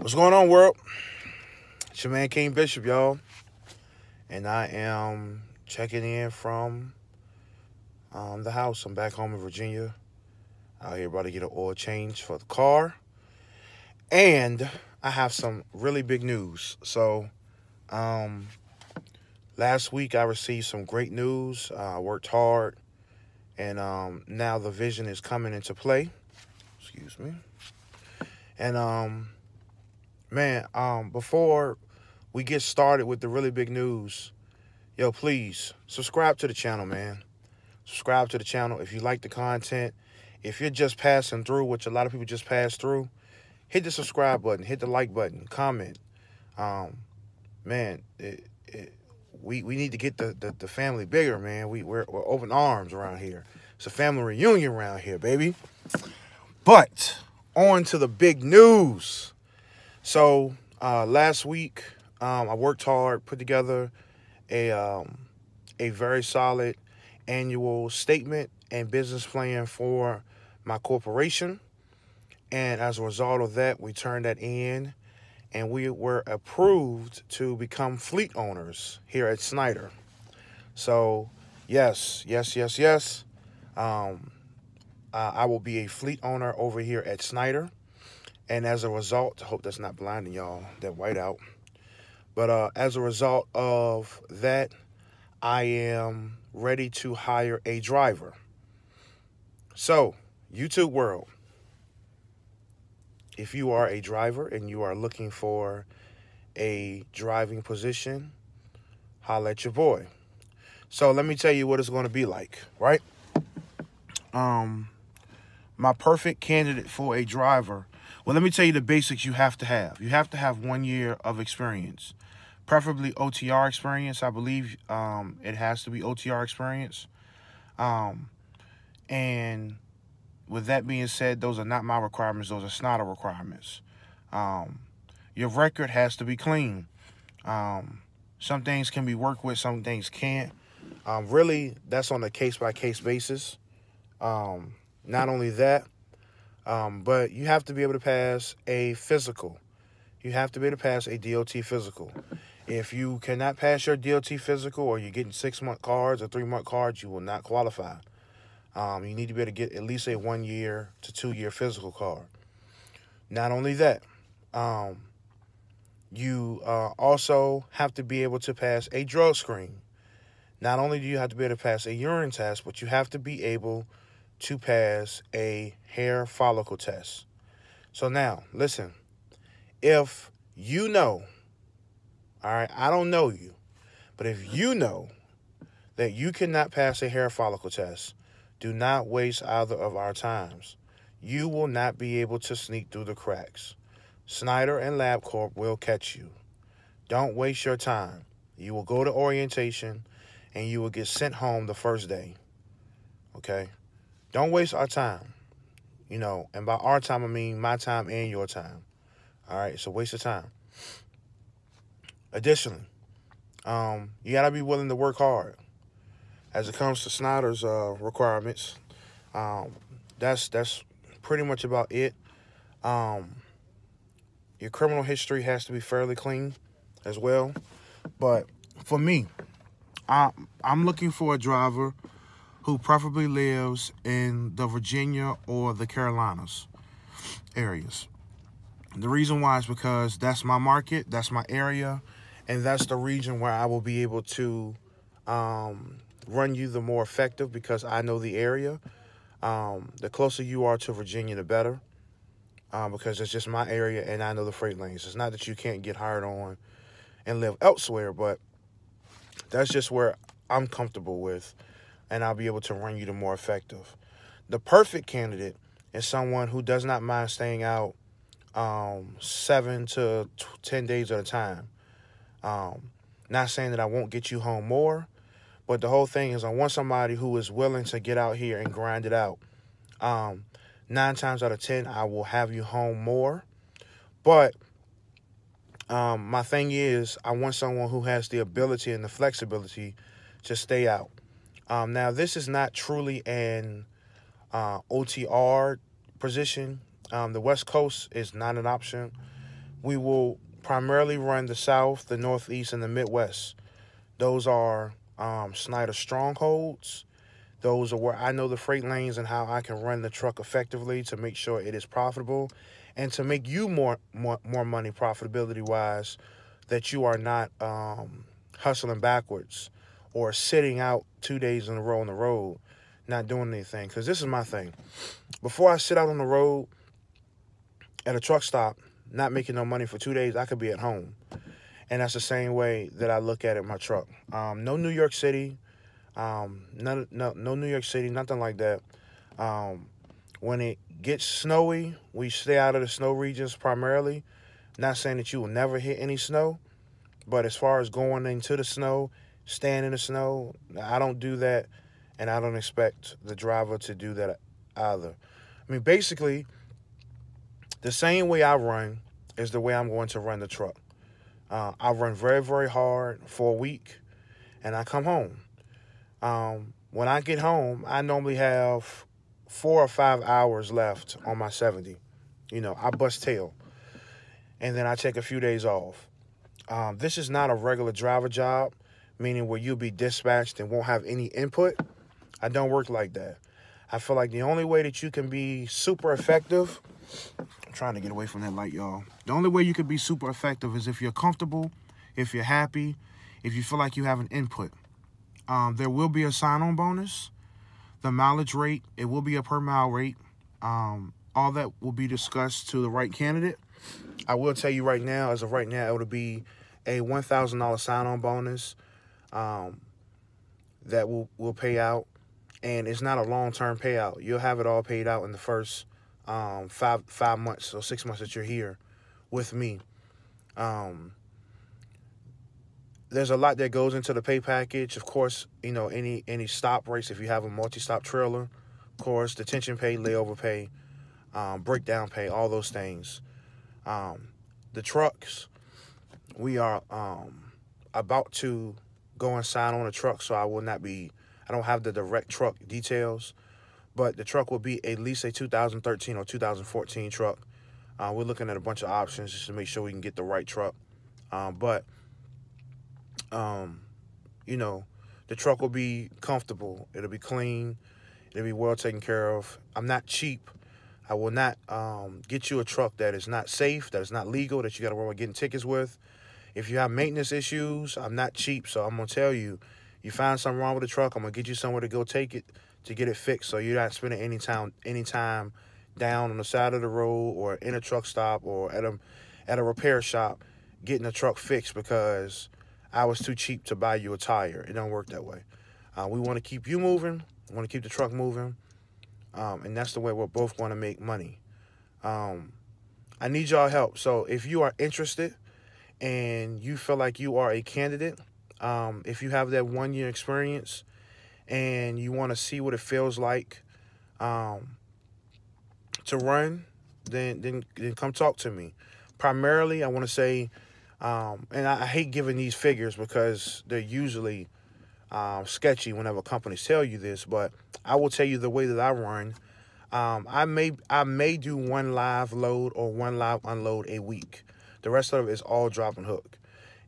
What's going on, world? It's your man King Bishop, y'all, and I am checking in from the house. I'm back home in Virginia. Out here about to get an oil change for the car, and I have some really big news. Um, last week I received some great news. I worked hard, and now the vision is coming into play. Excuse me. And man, before we get started with the really big news, yo, please subscribe to the channel, man. Subscribe to the channel if you like the content. If you're just passing through, which a lot of people just pass through, hit the subscribe button, hit the like button, comment. Um, man, we need to get the family bigger, man. We're open arms around here. It's a family reunion around here, baby. But on to the big news. So last week, I worked hard, put together a very solid annual statement and business plan for my corporation. And as a result of that, we turned that in and we were approved to become fleet owners here at Snyder. So yes. I will be a fleet owner over here at Snyder. And as a result, I hope that's not blinding y'all, that whiteout. But as a result of that, I am ready to hire a driver. So, YouTube world, if you are a driver and you are looking for a driving position, holla at your boy. So let me tell you what it's going to be like, right? My perfect candidate for a driver. Well, let me tell you the basics you have to have. You have to have 1 year of experience, preferably OTR experience. I believe it has to be OTR experience. And with that being said, those are not my requirements. Those are Snyder requirements. Your record has to be clean. Some things can be worked with, some things can't. Really, that's on a case-by-case basis. Not only that, but you have to be able to pass a physical. You have to be able to pass a DOT physical. If you cannot pass your DOT physical or you're getting 6-month cards or 3-month cards, you will not qualify. You need to be able to get at least a 1 year to 2 year physical card. Not only that, you also have to be able to pass a drug screen. Not only do you have to be able to pass a urine test, but you have to be able to pass a hair follicle test. So now, listen, if you know, all right, I don't know you, but if you know that you cannot pass a hair follicle test, do not waste either of our times. You will not be able to sneak through the cracks. Snyder and LabCorp will catch you. Don't waste your time. You will go to orientation and you will get sent home the first day. Okay? Don't waste our time. You know, and by our time, I mean my time and your time. All right? It's a waste of time. Additionally, you got to be willing to work hard. As it comes to Snyder's requirements, that's pretty much about it. Your criminal history has to be fairly clean as well. But for me, I'm looking for a driver who preferably lives in the Virginia or the Carolinas areas. The reason why is because that's my market, that's my area, and that's the region where I will be able to run you the more effective because I know the area. The closer you are to Virginia, the better, because it's just my area and I know the freight lanes. It's not that you can't get hired on and live elsewhere, but that's just where I'm comfortable with, and I'll be able to run you the more effective. The perfect candidate is someone who does not mind staying out 7 to 10 days at a time. Not saying that I won't get you home more, but the whole thing is I want somebody who is willing to get out here and grind it out. 9 times out of 10, I will have you home more. But my thing is I want someone who has the ability and the flexibility to stay out. Now, this is not truly an OTR position. The West Coast is not an option. We will primarily run the South, the Northeast, and the Midwest. Those are Snyder strongholds. Those are where I know the freight lanes and how I can run the truck effectively to make sure it is profitable and to make you more money profitability wise, that you are not hustling backwards or sitting out 2 days in a row on the road, not doing anything. Because this is my thing. Before I sit out on the road at a truck stop, not making no money for 2 days, I could be at home. And that's the same way that I look at it in my truck. No New York City, no New York City, nothing like that. When it gets snowy, we stay out of the snow regions primarily. Not saying that you will never hit any snow, but as far as going into the snow, staying in the snow, I don't do that, and I don't expect the driver to do that either. I mean, basically, the same way I run is the way I'm going to run the truck. I run very, very hard for a week, and I come home. When I get home, I normally have 4 or 5 hours left on my 70. I bust tail, and then I take a few days off. This is not a regular driver job, meaning where you'll be dispatched and won't have any input. I don't work like that. I feel like the only way that you can be super effective, I'm trying to get away from that light, y'all. The only way you can be super effective is if you're comfortable, if you're happy, if you feel like you have an input. There will be a sign-on bonus. The mileage rate, it will be a per mile rate. All that will be discussed to the right candidate. I will tell you right now, as of right now, it will be a $1,000 sign-on bonus that will pay out. And it's not a long-term payout. You'll have it all paid out in the first 5 months or 6 months that you're here with me. There's a lot that goes into the pay package. Of course, any stop rates, if you have a multi-stop trailer, of course, detention pay, layover pay, breakdown pay, all those things. The trucks, we are about to go and sign on a truck, so I don't have the direct truck details, but the truck will be at least a 2013 or 2014 truck. We're looking at a bunch of options just to make sure we can get the right truck. The truck will be comfortable. It'll be clean. It'll be well taken care of. I'm not cheap. I will not get you a truck that is not safe, that is not legal, that you got to worry about getting tickets with. If you have maintenance issues, I'm not cheap, so I'm going to tell you, you find something wrong with the truck, I'm going to get you somewhere to go take it to get it fixed, so you're not spending any time down on the side of the road or in a truck stop or at a repair shop getting a truck fixed because I was too cheap to buy you a tire. It don't work that way. We want to keep you moving. We want to keep the truck moving. And that's the way we're both going to make money. I need y'all help. So if you are interested and you feel like you are a candidate, if you have that 1 year experience and you want to see what it feels like to run, then come talk to me. Primarily, I want to say, and I hate giving these figures because they're usually sketchy whenever companies tell you this, but I will tell you the way that I run. I may do one live load or one live unload a week. The rest of it is all drop and hook.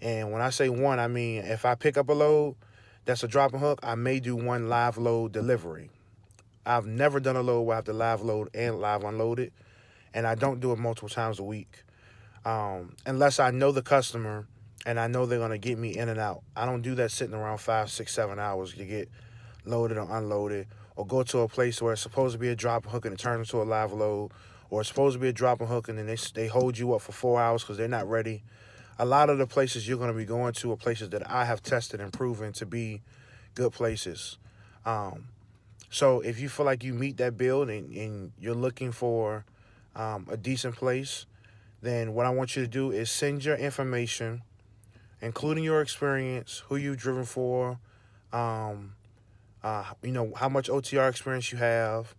And when I say one, I mean if I pick up a load that's a drop and hook, I may do one live load delivery. I've never done a load where I have to live load and live unload it, and I don't do it multiple times a week. Unless I know the customer and I know they're going to get me in and out. I don't do that sitting around 5, 6, 7 hours to get loaded or unloaded, or go to a place where it's supposed to be a drop and hook and it turns into a live load, or it's supposed to be a drop and hook and then they hold you up for 4 hours because they're not ready. A lot of the places you're going to be going to are places that I have tested and proven to be good places. So if you feel like you meet that bill and you're looking for a decent place, then what I want you to do is send your information, including your experience, who you've driven for, how much OTR experience you have.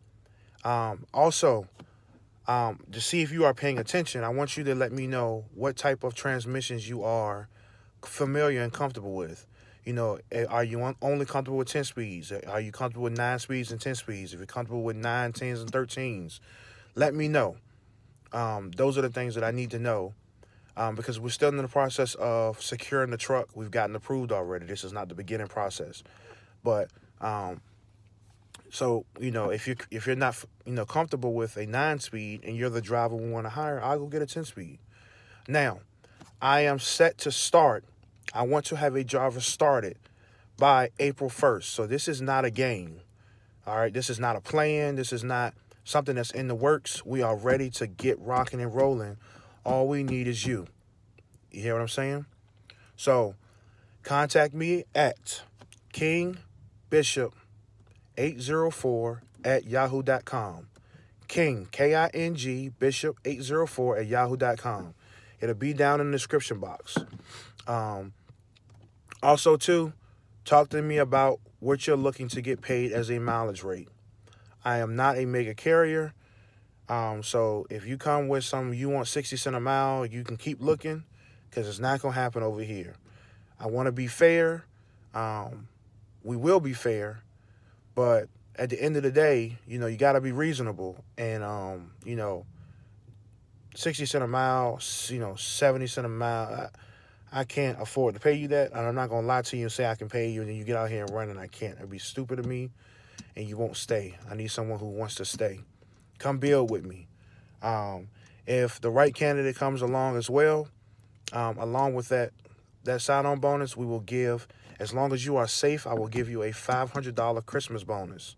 Also, to see if you are paying attention, I want you to let me know what type of transmissions you are familiar and comfortable with. Are you only comfortable with 10 speeds? Are you comfortable with 9 speeds and 10 speeds? If you're comfortable with 9, 10s, and 13s, let me know. Those are the things that I need to know because we're still in the process of securing the truck. We've gotten approved already. This is not the beginning process. But so, if you're not, comfortable with a 9-speed and you're the driver we want to hire, I'll go get a 10-speed. Now, I am set to start. I want to have a driver started by April 1st. So this is not a game. All right, this is not a plan. This is not something that's in the works. We are ready to get rocking and rolling. All we need is you. You hear what I'm saying? So contact me at kingbishop804@yahoo.com. King, King, Bishop804@yahoo.com. It'll be down in the description box. Also, too, talk to me about what you're looking to get paid as a mileage rate. I am not a mega carrier. So if you come with you want 60 cents a mile, you can keep looking, because it's not going to happen over here. I want to be fair. We will be fair. But at the end of the day, you got to be reasonable. And, 60 cents a mile, 70 cents a mile, I can't afford to pay you that. And I'm not going to lie to you and say I can pay you, and then you get out here and run and I can't. It'd be stupid of me, and you won't stay. I need someone who wants to stay. Come build with me. If the right candidate comes along as well, along with that sign-on bonus, we will give, as long as you are safe, I will give you a $500 Christmas bonus.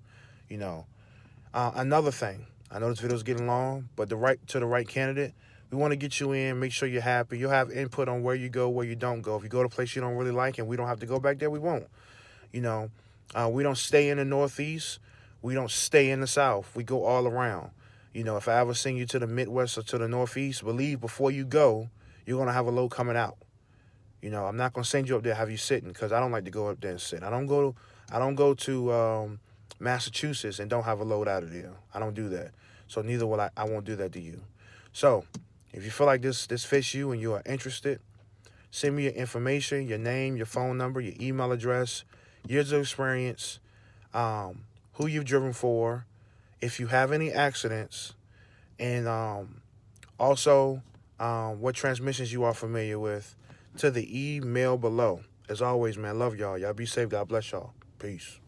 Another thing, I know this video is getting long, but the right candidate, we want to get you in, make sure you're happy. You'll have input on where you go, where you don't go. If you go to a place you don't really like and we don't have to go back there, we won't. We don't stay in the Northeast. We don't stay in the South. We go all around. If I ever send you to the Midwest or to the Northeast, believe before you go, you're going to have a load coming out. I'm not going to send you up there, have you sitting, because I don't like to go up there and sit. I don't go to Massachusetts and don't have a load out of there. I don't do that. So neither will I. I won't do that to you. So if you feel like this fits you and you are interested, send me your information, your name, your phone number, your email address, years of experience, who you've driven for, if you have any accidents, and also what transmissions you are familiar with, to the email below. As always, man, love y'all. Y'all be safe. God bless y'all. Peace.